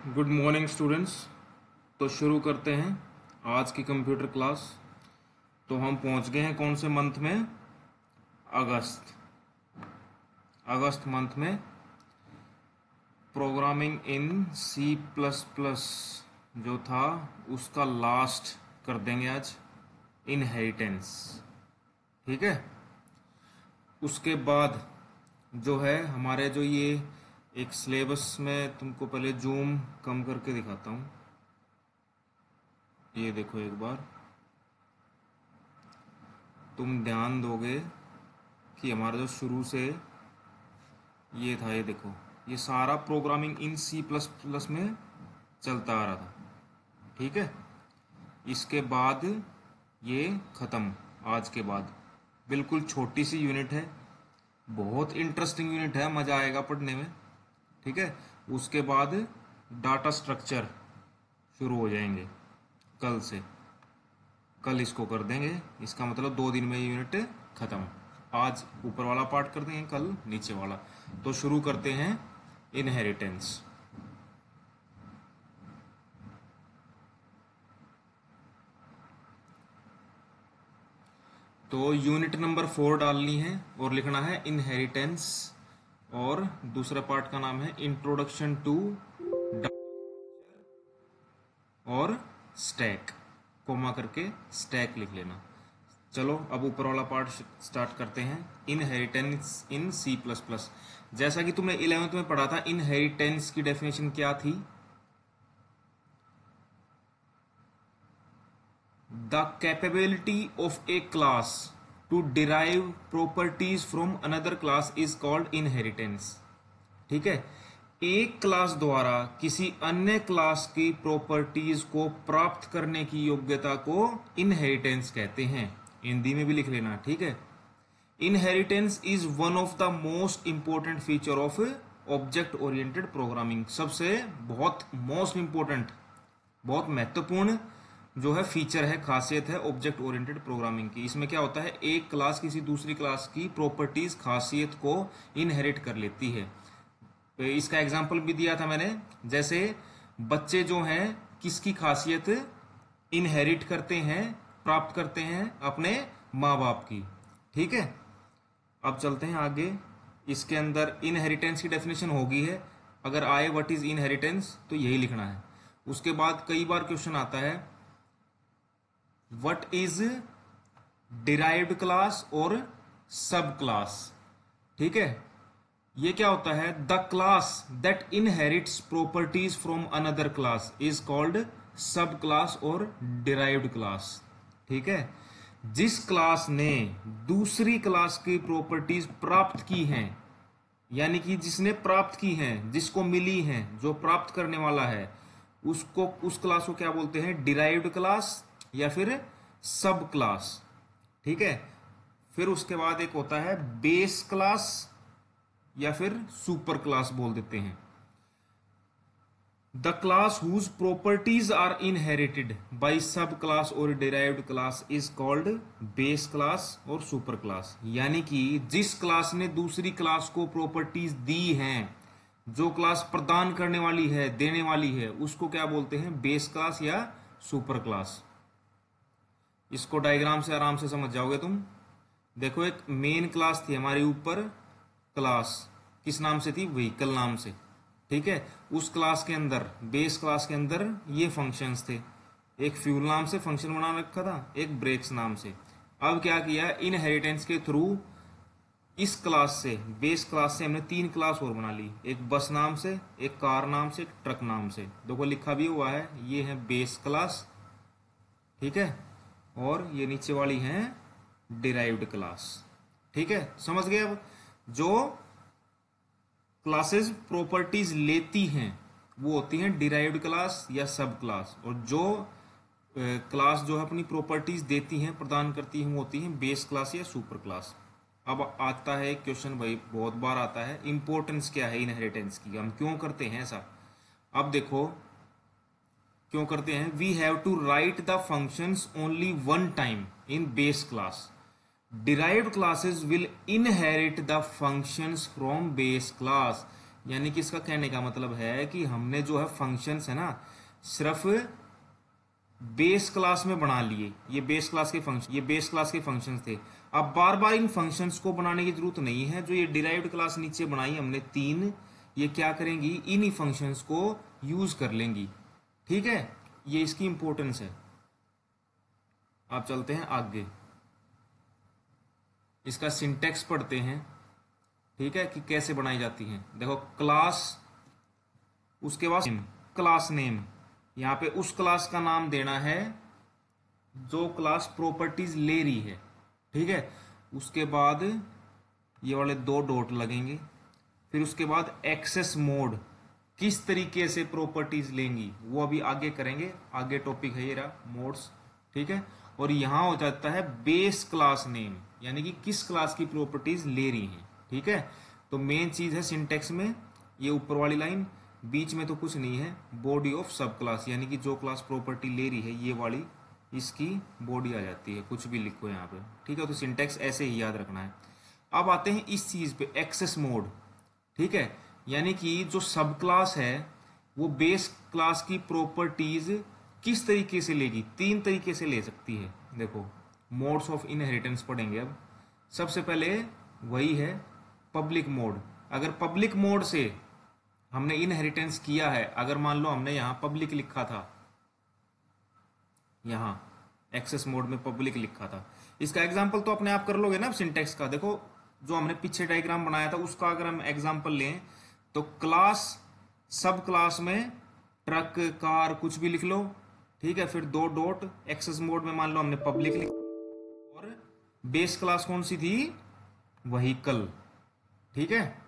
Good morning students. तो शुरू करते हैं आज की कंप्यूटर क्लास। तो हम पहुंच गए हैं कौन से मंथ में? अगस्त। अगस्त मंथ में programming in C plus plus जो था उसका लास्ट कर देंगे आज, इनहेरिटेंस। ठीक है। उसके बाद जो है हमारे जो ये एक सिलेबस में, तुमको पहले जूम कम करके दिखाता हूँ। ये देखो एक बार, तुम ध्यान दोगे कि हमारा जो शुरू से ये था, ये देखो, ये सारा programming in C plus plus में चलता आ रहा था। ठीक है। इसके बाद ये ख़त्म। आज के बाद बिल्कुल छोटी सी यूनिट है, बहुत इंटरेस्टिंग यूनिट है, मज़ा आएगा पढ़ने में। ठीक है। उसके बाद डाटा स्ट्रक्चर शुरू हो जाएंगे कल से। कल इसको कर देंगे, इसका मतलब 2 दिन में ये यूनिट खत्म। आज ऊपर वाला पार्ट कर देंगे, कल नीचे वाला। तो शुरू करते हैं इनहेरिटेंस। तो यूनिट नंबर 4 डालनी है और लिखना है इनहेरिटेंस, और दूसरा पार्ट का नाम है इंट्रोडक्शन टू और स्टैक, कोमा करके स्टैक लिख लेना। चलो अब ऊपर वाला पार्ट स्टार्ट करते हैं। Inheritance in C plus plus. जैसा कि तुमने 11th में पढ़ा था, इनहेरिटेंस की डेफिनेशन क्या थी? The capability of a class to derive properties from another class is called inheritance. ठीक है। एक क्लास द्वारा किसी अन्य क्लास की प्रॉपर्टीज को प्राप्त करने की योग्यता को इनहेरिटेंस कहते हैं। हिंदी में भी लिख लेना। ठीक है। Inheritance is one of the most important feature of object oriented programming. सबसे बहुत मोस्ट इंपॉर्टेंट, बहुत महत्वपूर्ण जो है फीचर है, खासियत है ऑब्जेक्ट ओरिएंटेड प्रोग्रामिंग की। इसमें क्या होता है, एक क्लास किसी दूसरी क्लास की प्रॉपर्टीज, खासियत को इनहेरिट कर लेती है। तो इसका एग्जाम्पल भी दिया था मैंने। जैसे बच्चे जो हैं किसकी खासियत इनहेरिट करते हैं, प्राप्त करते हैं? अपने माँ बाप की। ठीक है। अब चलते हैं आगे। इसके अंदर इनहेरिटेंस की डेफिनेशन होगी है। अगर आए व्हाट इज इनहेरिटेंस तो यही लिखना है। उसके बाद कई बार क्वेश्चन आता है व्हाट इज डिराइव्ड क्लास और सब क्लास। ठीक है। ये क्या होता है? The class that inherits properties from another class is called सब क्लास और डिराइव्ड क्लास। ठीक है। जिस क्लास ने दूसरी क्लास की प्रॉपर्टीज प्राप्त की हैं, यानी कि जिसने प्राप्त की हैं, जिसको मिली हैं, जो प्राप्त करने वाला है, उसको, उस क्लास को क्या बोलते हैं? डिराइव्ड क्लास या फिर सब क्लास। ठीक है। फिर उसके बाद एक होता है बेस क्लास या फिर सुपर क्लास बोल देते हैं। The class whose properties are inherited by sub class और derived class is called base class और सुपर क्लास। यानी कि जिस क्लास ने दूसरी क्लास को प्रॉपर्टीज दी हैं, जो क्लास प्रदान करने वाली है, देने वाली है, उसको क्या बोलते हैं? बेस क्लास या सुपर क्लास। इसको डायग्राम से आराम से समझ जाओगे तुम। देखो, एक मेन क्लास थी हमारी ऊपर, क्लास किस नाम से थी? व्हीकल नाम से। ठीक है। उस क्लास के अंदर, बेस क्लास के अंदर ये फंक्शंस थे। एक फ्यूल नाम से फंक्शन बना रखा था, एक ब्रेक्स नाम से। अब क्या किया, इनहेरिटेंस के थ्रू इस क्लास से, बेस क्लास से हमने 3 क्लास और बना ली। एक बस नाम से, एक कार नाम से, एक ट्रक नाम से। देखो लिखा भी हुआ है, ये है बेस क्लास। ठीक है। और ये नीचे वाली है डिराइव्ड क्लास। ठीक है। समझ गए? अब जो क्लासेस प्रॉपर्टीज लेती हैं वो होती हैं डिराइव्ड क्लास या सब क्लास, और जो क्लास जो है अपनी प्रॉपर्टीज देती हैं, प्रदान करती हैं, वो होती हैं बेस क्लास या सुपर क्लास। अब आता है एक क्वेश्चन, भाई बहुत बार आता है, इंपॉर्टेंस क्या है इनहेरिटेंस की, हम क्यों करते हैं ऐसा? अब देखो क्यों करते हैं। We have to write the functions only one time in base class. Derived classes will inherit the functions from base class. यानी कि इसका कहने का मतलब है कि हमने जो है फंक्शंस है ना सिर्फ बेस क्लास में बना लिए, ये बेस क्लास के फंक्शंस थे। अब बार बार इन फंक्शंस को बनाने की जरूरत नहीं है। जो ये डिराइव्ड क्लास नीचे बनाई हमने तीन, ये क्या करेंगी, इन्हीं फंक्शंस को यूज कर लेंगी। ठीक है, ये इसकी इंपॉर्टेंस है। आप चलते हैं आगे, इसका सिंटेक्स पढ़ते हैं। ठीक है, कि कैसे बनाई जाती है। देखो क्लास, उसके बाद क्लास नेम, यहां पे उस क्लास का नाम देना है जो क्लास प्रॉपर्टीज ले रही है। ठीक है, उसके बाद ये वाले दो डॉट लगेंगे। फिर उसके बाद एक्सेस मोड, किस तरीके से प्रॉपर्टीज लेंगी वो अभी आगे करेंगे, आगे टॉपिक है ये रहा मोड्स। ठीक है, और यहां हो जाता है बेस क्लास नेम, यानी कि किस क्लास की प्रॉपर्टीज ले रही हैं। ठीक है, तो मेन चीज है सिंटेक्स में ये ऊपर वाली लाइन, बीच में तो कुछ नहीं है, बॉडी ऑफ सब क्लास, यानी कि जो क्लास प्रॉपर्टी ले रही है ये वाली, इसकी बॉडी आ जाती है, कुछ भी लिखो यहाँ पे। ठीक है, तो सिंटेक्स ऐसे ही याद रखना है। अब आते हैं इस चीज पे, एक्सेस मोड। ठीक है, यानी कि जो सब क्लास है वो बेस क्लास की प्रॉपर्टीज किस तरीके से लेगी, तीन तरीके से ले सकती है। देखो मोड्स ऑफ इनहेरिटेंस पढ़ेंगे अब। सबसे पहले वही है पब्लिक मोड। अगर पब्लिक मोड से हमने इनहेरिटेंस किया है, अगर मान लो हमने यहां पब्लिक लिखा था, यहां एक्सेस मोड में पब्लिक लिखा था, इसका एग्जांपल तो अपने आप कर लोगे ना सिंटेक्स का। देखो जो हमने पीछे डायग्राम बनाया था उसका अगर हम एग्जांपल लें तो क्लास, सब क्लास में ट्रक, कार, कुछ भी लिख लो। ठीक है, फिर दो डॉट, एक्सेस मोड में मान लो हमने पब्लिक लिखा, और बेस क्लास कौन सी थी, व्हीकल। ठीक है,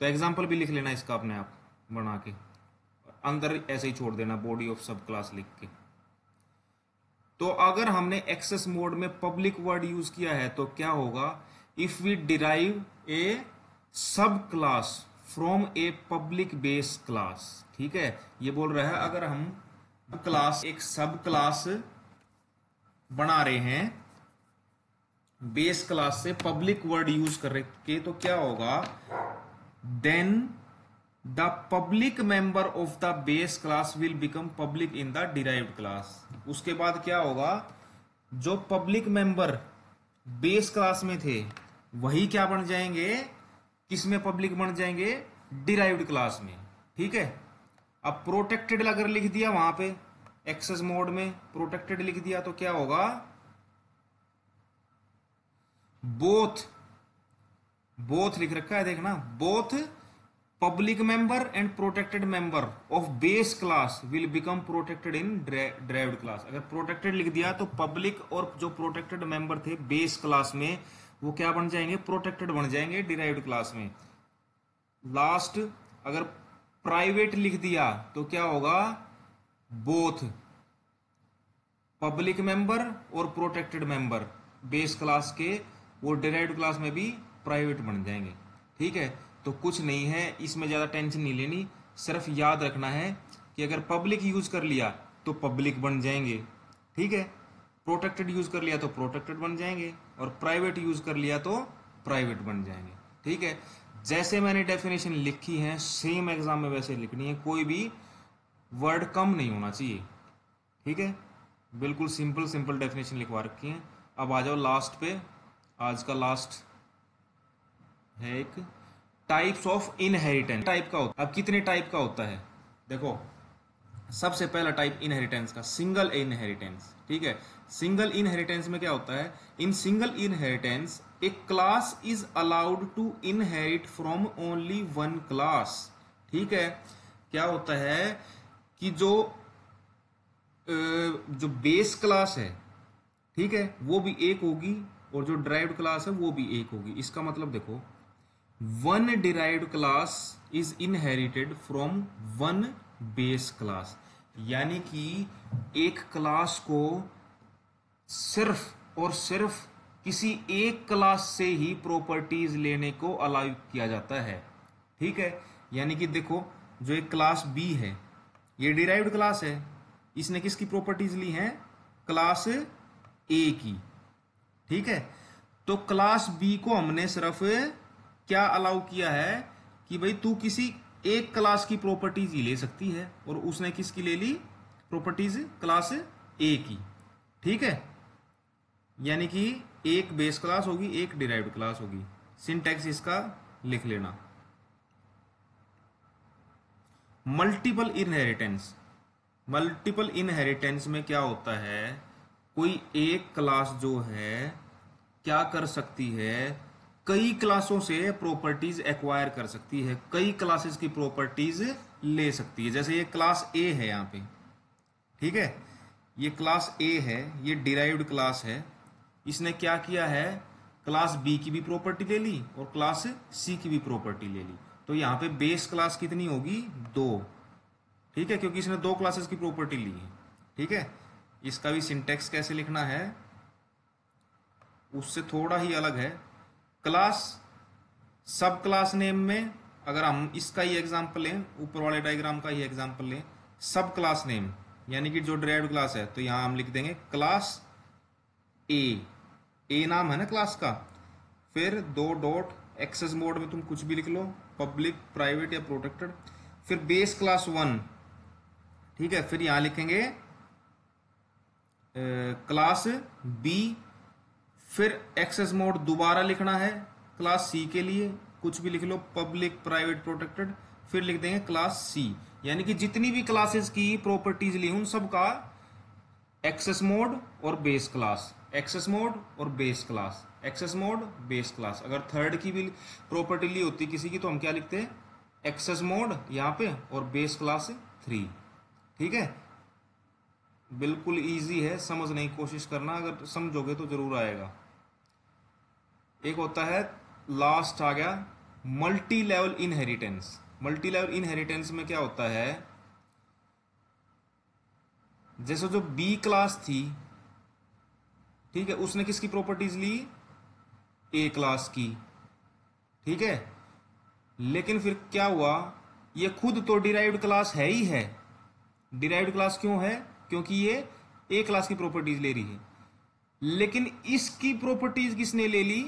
तो एग्जाम्पल भी लिख लेना इसका अपने आप बना के, अंदर ऐसे ही छोड़ देना बॉडी ऑफ सब क्लास लिख के। तो अगर हमने एक्सेस मोड में पब्लिक वर्ड यूज किया है तो क्या होगा, इफ वी डिराइव ए सब class from a public base class. ठीक है, ये बोल रहा है अगर हम क्लास, एक सब क्लास बना रहे हैं बेस क्लास से पब्लिक वर्ड यूज करके, तो क्या होगा, then the public member of the base class will become public in the derived class. उसके बाद क्या होगा, जो पब्लिक मेंबर बेस क्लास में थे वही क्या बन जाएंगे, किसमें पब्लिक बन जाएंगे, डिराइव्ड क्लास में। ठीक है, अब प्रोटेक्टेड अगर लिख दिया वहां पे एक्सेस मोड में, प्रोटेक्टेड लिख दिया तो क्या होगा, बोथ लिख रखा है देखना, both public member and protected member of base class will become protected in derived class. अगर प्रोटेक्टेड लिख दिया तो पब्लिक और जो प्रोटेक्टेड मेंबर थे बेस क्लास में वो क्या बन जाएंगे, प्रोटेक्टेड बन जाएंगे डिराइव्ड क्लास में। लास्ट अगर प्राइवेट लिख दिया तो क्या होगा, बोथ पब्लिक मेंबर और प्रोटेक्टेड मेंबर बेस क्लास के वो डिराइव्ड क्लास में भी प्राइवेट बन जाएंगे। ठीक है, तो कुछ नहीं है इसमें, ज्यादा टेंशन नहीं लेनी, सिर्फ याद रखना है कि अगर पब्लिक यूज कर लिया तो पब्लिक बन जाएंगे। ठीक है, प्रोटेक्टेड यूज कर लिया तो प्रोटेक्टेड बन जाएंगे, और प्राइवेट यूज कर लिया तो प्राइवेट बन जाएंगे। ठीक है, जैसे मैंने डेफिनेशन लिखी है सेम एग्जाम में वैसे लिखनी है, कोई भी वर्ड कम नहीं होना चाहिए। ठीक है, बिल्कुल सिंपल सिंपल डेफिनेशन लिखवा रखी है। अब आ जाओ लास्ट पे, आज का लास्ट है एक टाइप्स ऑफ इनहेरिटेंस। टाइप का होता, अब कितने टाइप का होता है, देखो सबसे पहला टाइप इनहेरिटेंस का, सिंगल इनहेरिटेंस। ठीक है, सिंगल इनहेरिटेंस में क्या होता है, in single inheritance a class is allowed to inherit from only one class. ठीक है, क्या होता है कि जो बेस क्लास है, ठीक है, वो भी एक होगी, और जो डिराइव्ड क्लास है वो भी एक होगी। इसका मतलब देखो, one derived class is inherited from one base class, यानी कि एक क्लास को सिर्फ और सिर्फ किसी एक क्लास से ही प्रॉपर्टीज लेने को अलाउ किया जाता है। ठीक है, यानी कि देखो जो एक क्लास बी है ये डिराइव्ड क्लास है, इसने किसकी प्रॉपर्टीज ली हैं, क्लास ए की। ठीक है, तो क्लास बी को हमने सिर्फ क्या अलाउ किया है कि भाई तू किसी एक क्लास की प्रॉपर्टीज ही ले सकती है, और उसने किसकी ले ली? प्रॉपर्टीज क्लास ए की। ठीक है, यानी कि एक बेस क्लास होगी, एक डिराइव्ड क्लास होगी। सिंटैक्स इसका लिख लेना। मल्टीपल इनहेरिटेंस, मल्टीपल इनहेरिटेंस में क्या होता है, कोई एक क्लास जो है क्या कर सकती है, कई क्लासों से प्रॉपर्टीज एक्वायर कर सकती है, कई क्लासेस की प्रॉपर्टीज ले सकती है। जैसे ये क्लास ए है यहाँ पे, ठीक है, ये क्लास ए है, ये डिराइव्ड क्लास है। इसने क्या किया है, क्लास बी की भी प्रॉपर्टी ले ली और क्लास सी की भी प्रॉपर्टी ले ली। तो यहाँ पे बेस क्लास कितनी होगी? 2। ठीक है, क्योंकि इसने 2 क्लासेस की प्रॉपर्टी ली है। ठीक है, इसका भी सिंटैक्स कैसे लिखना है उससे थोड़ा ही अलग है। क्लास सब क्लास नेम में, अगर हम इसका ही एग्जांपल लें, ऊपर वाले डायग्राम का ही एग्जांपल लें, सब क्लास नेम यानी कि जो डिराइव्ड क्लास है, तो यहां हम लिख देंगे क्लास ए नाम है ना क्लास का, फिर 2 डॉट, एक्सेस मोड में तुम कुछ भी लिख लो, पब्लिक, प्राइवेट या प्रोटेक्टेड, फिर बेस क्लास 1। ठीक है, फिर यहां लिखेंगे क्लास बी, फिर एक्सेस मोड दोबारा लिखना है क्लास सी के लिए, कुछ भी लिख लो, पब्लिक, प्राइवेट, प्रोटेक्टेड, फिर लिख देंगे क्लास सी। यानी कि जितनी भी क्लासेस की प्रॉपर्टीज ली उन सब का एक्सेस मोड और बेस क्लास, एक्सेस मोड और base class, access mode, base class. अगर थर्ड की भी प्रॉपर्टी ली होती किसी की तो हम क्या लिखते हैं, एक्सेस मोड यहाँ पे और बेस क्लास 3। ठीक है, बिल्कुल इजी है, समझने की कोशिश करना, अगर समझोगे तो जरूर आएगा। एक होता है, लास्ट आ गया multi level inheritance. Multi level inheritance में क्या होता है, जैसे जो बी क्लास थी, ठीक है, उसने किसकी प्रॉपर्टीज ली? ए क्लास की। ठीक है, लेकिन फिर क्या हुआ, ये खुद तो डिराइव्ड क्लास है ही है। डिराइव्ड क्लास क्यों है? क्योंकि ये ए क्लास की प्रॉपर्टीज ले रही है, लेकिन इसकी प्रॉपर्टीज किसने ले ली?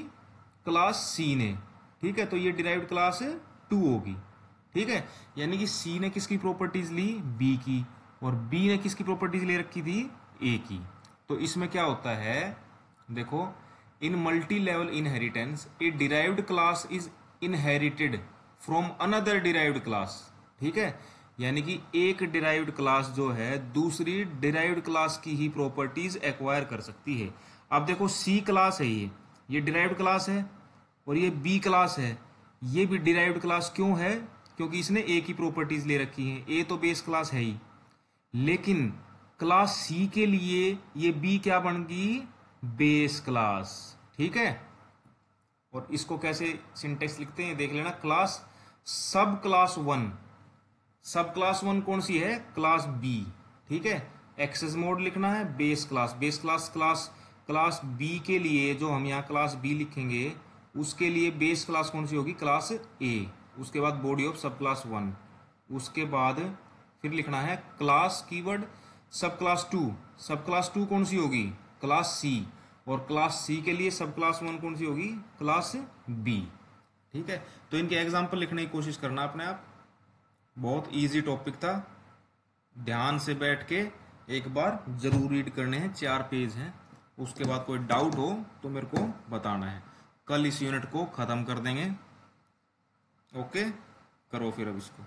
क्लास सी ने। ठीक है, तो ये डिराइव्ड क्लास 2 होगी। ठीक है, यानी कि सी ने किसकी प्रॉपर्टीज ली? बी की, और बी ने किसकी प्रॉपर्टीज ले रखी थी? ए की। तो इसमें क्या होता है, देखो, in multi level inheritance a derived class is inherited from another derived class. ठीक है, यानी कि एक डिराइव्ड क्लास जो है दूसरी डिराइव्ड क्लास की ही प्रॉपर्टीज एक्वायर कर सकती है। अब देखो, सी क्लास है, ये डिराइव्ड क्लास है, और ये बी क्लास है, ये भी डिराइव्ड क्लास क्यों है? क्योंकि इसने ए की प्रॉपर्टीज ले रखी हैं। ए तो बेस क्लास है ही, लेकिन क्लास सी के लिए ये बी क्या बन गई? Base class. ठीक है, और इसको कैसे सिंटेक्स लिखते हैं देख लेना। क्लास सब क्लास 1, सब क्लास 1 कौन सी है? Class B. ठीक है, एक्सेस मोड लिखना है, base class, base class class B के लिए जो हम यहाँ क्लास बी लिखेंगे, उसके लिए बेस क्लास कौन सी होगी? क्लास ए। उसके बाद बॉडी ऑफ सब क्लास 1, उसके बाद फिर लिखना है क्लास कीवर्ड सब क्लास 2। सब क्लास 2 कौन सी होगी? क्लास सी, और क्लास सी के लिए सब क्लास 1 कौन सी होगी? Class B. ठीक है, तो इनके एग्जाम्पल लिखने की कोशिश करना अपने आप। बहुत इजी टॉपिक था, ध्यान से बैठ के एक बार जरूर रीड करने हैं, 4 पेज हैं। उसके बाद कोई डाउट हो तो मेरे को बताना है। कल इस यूनिट को ख़त्म कर देंगे। ओके, करो फिर अब इसको।